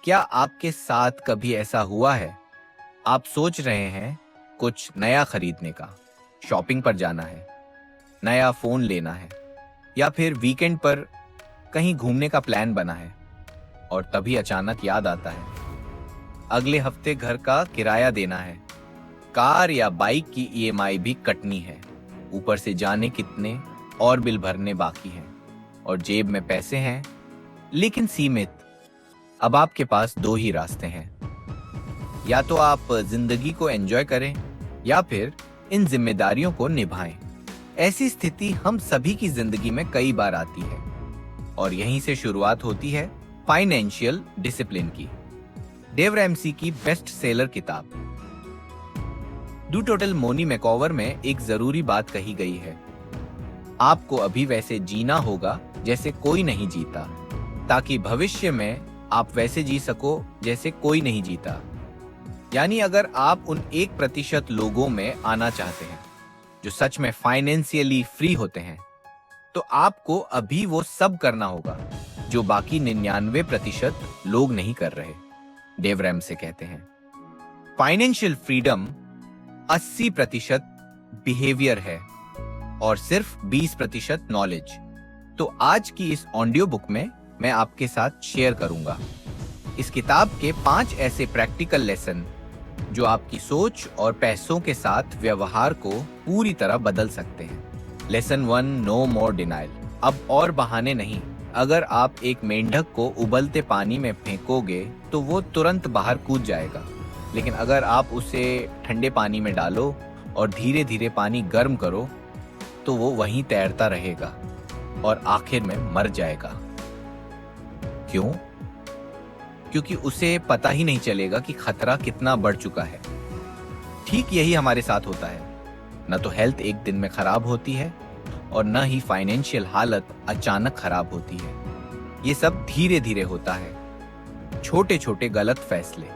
क्या आपके साथ कभी ऐसा हुआ है? आप सोच रहे हैं कुछ नया खरीदने का, शॉपिंग पर जाना है, नया फोन लेना है या फिर वीकेंड पर कहीं घूमने का प्लान बना है और तभी अचानक याद आता है अगले हफ्ते घर का किराया देना है, कार या बाइक की ईएमआई भी कटनी है, ऊपर से जाने कितने और बिल भरने बाकी हैं और जेब में पैसे हैं लेकिन सीमित। अब आपके पास दो ही रास्ते हैं, या तो आप जिंदगी को एंजॉय करें या फिर इन जिम्मेदारियों को निभाएं। ऐसी स्थिति हम सभी की जिंदगी में कई बार आती है और यहीं से शुरुआत होती है फाइनेंशियल डिसिप्लिन की। डेव रैमसी की बेस्ट सेलर किताब डू टोटल मोनी मैकओवर में एक जरूरी बात कही गई है, आपको अभी वैसे जीना होगा जैसे कोई नहीं जीता, ताकि भविष्य में आप वैसे जी सको जैसे कोई नहीं जीता। यानी अगर आप उन 1% लोगों में आना चाहते हैं जो सच में फाइनेंशियली फ्री होते हैं, तो आपको अभी वो सब करना होगा जो बाकी 99% लोग नहीं कर रहे। डेव रैमसे कहते हैं फाइनेंशियल फ्रीडम 80% बिहेवियर है और सिर्फ 20% नॉलेज। तो आज की इस ऑडियो बुक में मैं आपके साथ शेयर करूंगा इस किताब के 5 ऐसे प्रैक्टिकल लेसन जो आपकी सोच और पैसों के साथ व्यवहार को पूरी तरह बदल सकते हैं। लेसन 1, नो मोर डिनाइल। अब और बहाने नहीं। अगर आप एक मेंढक को उबलते पानी में फेंकोगे तो वो तुरंत बाहर कूद जाएगा, लेकिन अगर आप उसे ठंडे पानी में डालो और धीरे धीरे पानी गर्म करो तो वो वहीं तैरता रहेगा और आखिर में मर जाएगा। क्यों? क्योंकि उसे पता ही नहीं चलेगा कि खतरा कितना बढ़ चुका है। ठीक यही हमारे साथ होता है। न तो हेल्थ एक दिन में खराब होती है और न ही फाइनेंशियल हालत अचानक खराब होती है। ये सब धीरे धीरे होता है। छोटे छोटे गलत फैसले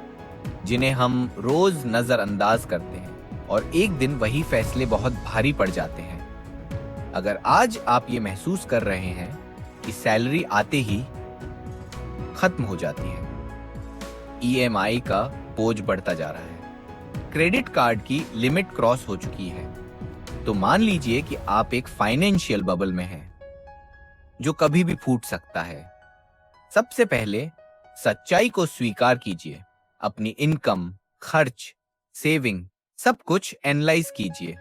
जिन्हें हम रोज नजरअंदाज करते हैं और एक दिन वही फैसले बहुत भारी पड़ जाते हैं। अगर आज आप ये महसूस कर रहे हैं कि सैलरी आते ही खत्म हो जाती है, ईएमआई का बोझ बढ़ता जा रहा है, क्रेडिट कार्ड की लिमिट क्रॉस हो चुकी है, तो मान लीजिए कि आप एक फाइनेंशियल बबल में हैं जो कभी भी फूट सकता है। सबसे पहले सच्चाई को स्वीकार कीजिए। अपनी इनकम, खर्च, सेविंग सब कुछ एनालाइज कीजिए।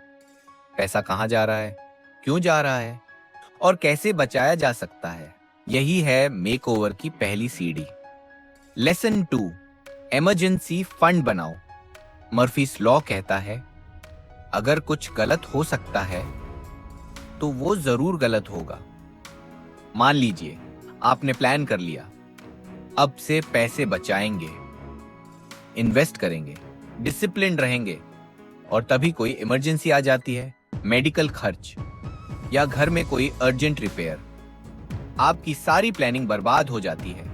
पैसा कहां जा रहा है, क्यों जा रहा है और कैसे बचाया जा सकता है। यही है मेकओवर की पहली सीढ़ी। लेसन 2, इमरजेंसी फंड बनाओ। मर्फीज लॉ कहता है अगर कुछ गलत हो सकता है तो वो जरूर गलत होगा। मान लीजिए आपने प्लान कर लिया, अब से पैसे बचाएंगे, इन्वेस्ट करेंगे, डिसिप्लिन रहेंगे और तभी कोई इमरजेंसी आ जाती है, मेडिकल खर्च या घर में कोई अर्जेंट रिपेयर। आपकी सारी प्लानिंग बर्बाद हो जाती है।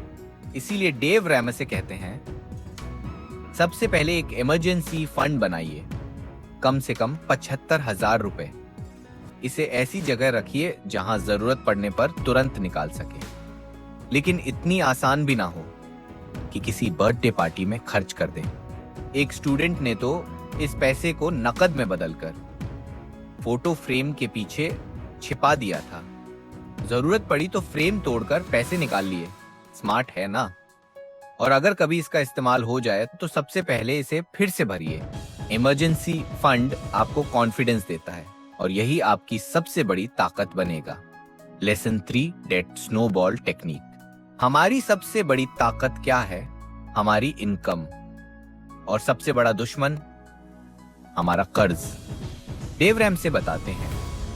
इसीलिए डेव रैमसे कहते हैं सबसे पहले एक इमरजेंसी फंड बनाइए, कम से कम 75,000 रुपए। इसे ऐसी जगह रखिए जहां जरूरत पड़ने पर तुरंत निकाल सके, लेकिन इतनी आसान भी ना हो कि किसी बर्थडे पार्टी में खर्च कर दें। एक स्टूडेंट ने तो इस पैसे को नकद में बदलकर फोटो फ्रेम के पीछे छिपा दिया था। जरूरत पड़ी तो फ्रेम तोड़कर पैसे निकाल लिए। स्मार्ट है ना? और अगर कभी इसका इस्तेमाल हो जाए तो सबसे पहले इसे फिर से भरिए। इमरजेंसी फंड आपको कॉन्फिडेंस देता है और यही आपकी सबसे बड़ी ताकत बनेगा। Lesson 3, debt snowball technique. हमारी सबसे बड़ी ताकत क्या है? हमारी इनकम। और सबसे बड़ा दुश्मन हमारा कर्ज। डेव रैमसे बताते हैं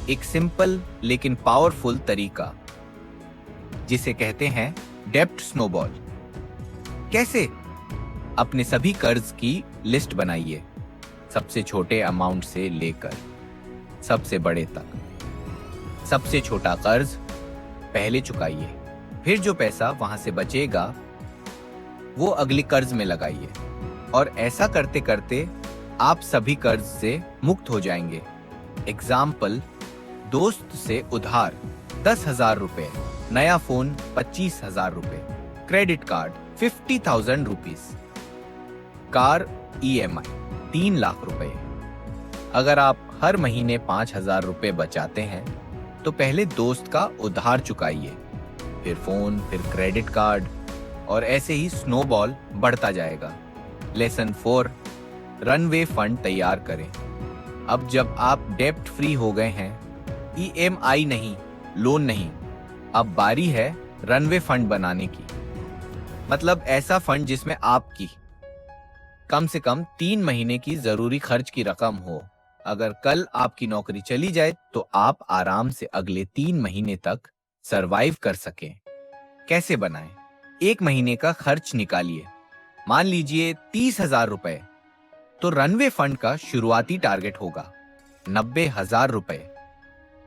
एक सिंपल लेकिन पावरफुल तरीका जिसे कहते हैं डेब्ट स्नोबॉल। कैसे? अपने सभी कर्ज की लिस्ट बनाइए, सबसे छोटे अमाउंट से लेकर सबसे बड़े तक। सबसे छोटा कर्ज पहले चुकाइए, फिर जो पैसा वहां से बचेगा वो अगले कर्ज में लगाइए और ऐसा करते करते आप सभी कर्ज से मुक्त हो जाएंगे। एग्जाम्पल, दोस्त से उधार 10,000 रुपए, नया फोन 25,000 रुपए, credit card 50,000 rupees, car EMI 3 lakh रुपए। अगर आप हर महीने 5,000 रुपए बचाते हैं तो पहले दोस्त का उधार चुकाइए, फिर फोन, फिर क्रेडिट कार्ड, और ऐसे ही स्नोबॉल बढ़ता जाएगा। लेसन 4, रनवे फंड तैयार करें। अब जब आप डेब्ट फ्री हो गए हैं, EMI नहीं, लोन नहीं, अब बारी है रनवे फंड बनाने की। मतलब ऐसा फंड जिसमें आपकी कम से कम 3 महीने की जरूरी खर्च की रकम हो। अगर कल आपकी नौकरी चली जाए तो आप आराम से अगले 3 महीने तक सरवाइव कर सकें। कैसे बनाएं? 1 महीने का खर्च निकालिए, मान लीजिए 30,000 रुपए, तो रनवे फंड का शुरुआती टारगेट होगा 90,000 रुपए।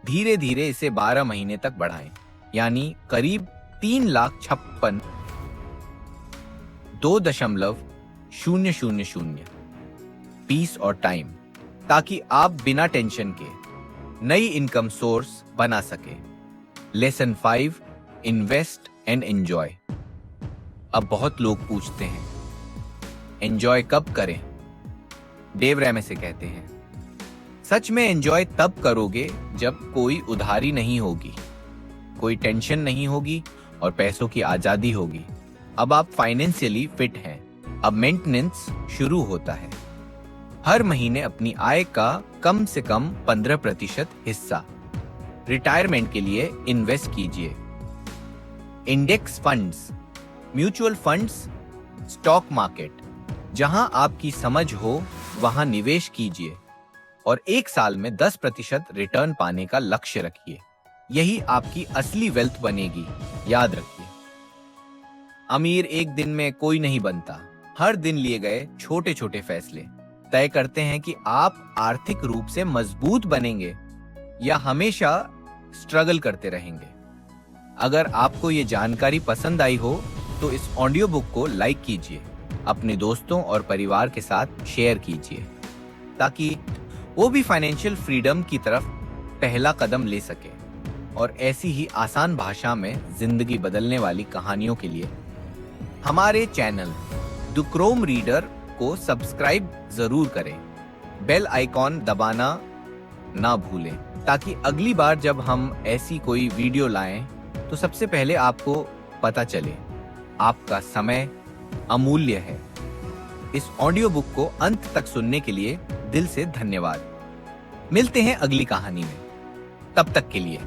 धीरे धीरे इसे 12 महीने तक बढ़ाएं, यानी करीब 3,56,000 2.000 पीस और टाइम, ताकि आप बिना टेंशन के नई इनकम सोर्स बना सके। Lesson 5, invest and enjoy. अब बहुत लोग पूछते हैं एंजॉय कब करें? डेव रैमेसे कहते हैं, सच में एंजॉय तब करोगे जब कोई उधारी नहीं होगी, कोई टेंशन नहीं होगी और पैसों की आजादी होगी। अब आप फाइनेंशियली फिट हैं, अब मेंटेनेंस शुरू होता है। हर महीने अपनी आय का कम से कम 15% हिस्सा रिटायरमेंट के लिए इन्वेस्ट कीजिए। Index funds, mutual funds, stock market, जहां आपकी समझ हो वहां निवेश कीजिए और 1 साल में 10% रिटर्न पाने का लक्ष्य रखिए। यही आपकी असली वेल्थ बनेगी, याद रखिए। अमीर एक दिन में कोई नहीं बनता। हर दिन लिए गए छोटे छोटे फैसले तय करते हैं कि आप आर्थिक रूप से मजबूत बनेंगे या हमेशा स्ट्रगल करते रहेंगे। अगर आपको ये जानकारी पसंद आई हो तो इस ऑडियो बुक को लाइक कीजिए, अपने दोस्तों और परिवार के साथ शेयर कीजिए, ताकि वो भी फाइनेंशियल फ्रीडम की तरफ पहला कदम ले सके। और ऐसी ही आसान भाषा में जिंदगी बदलने वाली कहानियों के लिए हमारे चैनल द क्रोम रीडर को सब्सक्राइब जरूर करें। बेल आइकॉन दबाना ना भूलें, ताकि अगली बार जब हम ऐसी कोई वीडियो लाएं तो सबसे पहले आपको पता चले। आपका समय अमूल्य है। इस ऑडियो बुक को अंत तक सुनने के लिए दिल से धन्यवाद। मिलते हैं अगली कहानी में, तब तक के लिए।